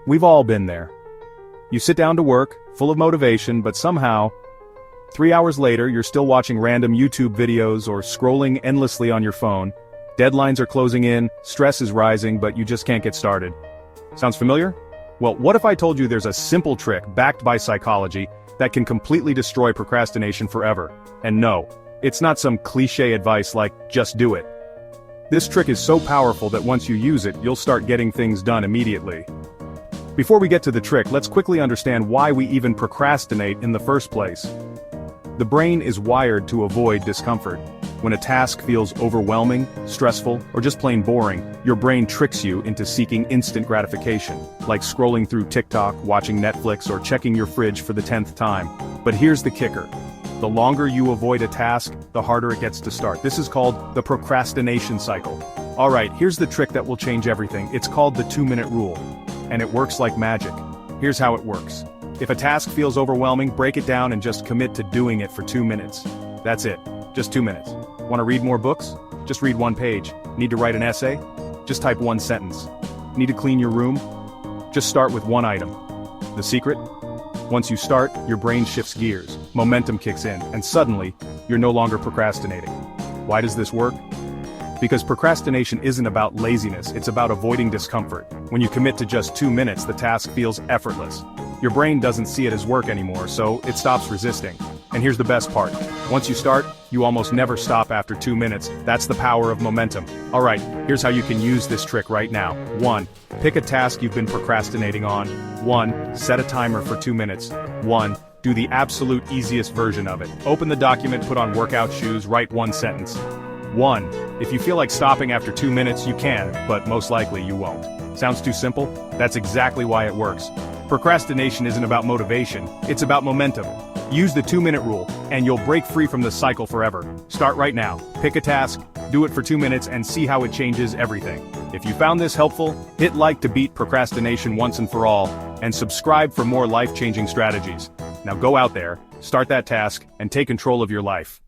We've all been there. You sit down to work, full of motivation, but somehow, 3 hours later you're still watching random YouTube videos or scrolling endlessly on your phone. Deadlines are closing in, stress is rising, but you just can't get started. Sounds familiar? Well, what if I told you there's a simple trick backed by psychology that can completely destroy procrastination forever? And no, it's not some cliché advice like, just do it. This trick is so powerful that once you use it, you'll start getting things done immediately. Before we get to the trick, let's quickly understand why we even procrastinate in the first place. The brain is wired to avoid discomfort. When a task feels overwhelming, stressful, or just plain boring, your brain tricks you into seeking instant gratification, like scrolling through TikTok, watching Netflix, or checking your fridge for the 10th time. But here's the kicker. The longer you avoid a task, the harder it gets to start. This is called the procrastination cycle. Alright, here's the trick that will change everything. It's called the 2-minute rule. And it works like magic. Here's how it works. If a task feels overwhelming, break it down and just commit to doing it for 2 minutes. That's it. Just 2 minutes. Want to read more books? Just read 1 page. Need to write an essay? Just type 1 sentence. Need to clean your room? Just start with 1 item. The secret? Once you start, your brain shifts gears, momentum kicks in, and suddenly, you're no longer procrastinating. Why does this work? Because procrastination isn't about laziness, it's about avoiding discomfort. When you commit to just 2 minutes, the task feels effortless. Your brain doesn't see it as work anymore, so it stops resisting. And here's the best part. Once you start, you almost never stop after 2 minutes. That's the power of momentum. Alright, here's how you can use this trick right now. 1. Pick a task you've been procrastinating on. 1. Set a timer for 2 minutes. 1. Do the absolute easiest version of it. Open the document, put on workout shoes, write 1 sentence. 1. If you feel like stopping after 2 minutes, you can, but most likely you won't. Sounds too simple? That's exactly why it works. Procrastination isn't about motivation, it's about momentum. Use the 2-minute rule, and you'll break free from the cycle forever. Start right now. Pick a task, do it for 2 minutes, and see how it changes everything. If you found this helpful, hit like to beat procrastination once and for all, and subscribe for more life-changing strategies. Now go out there, start that task, and take control of your life.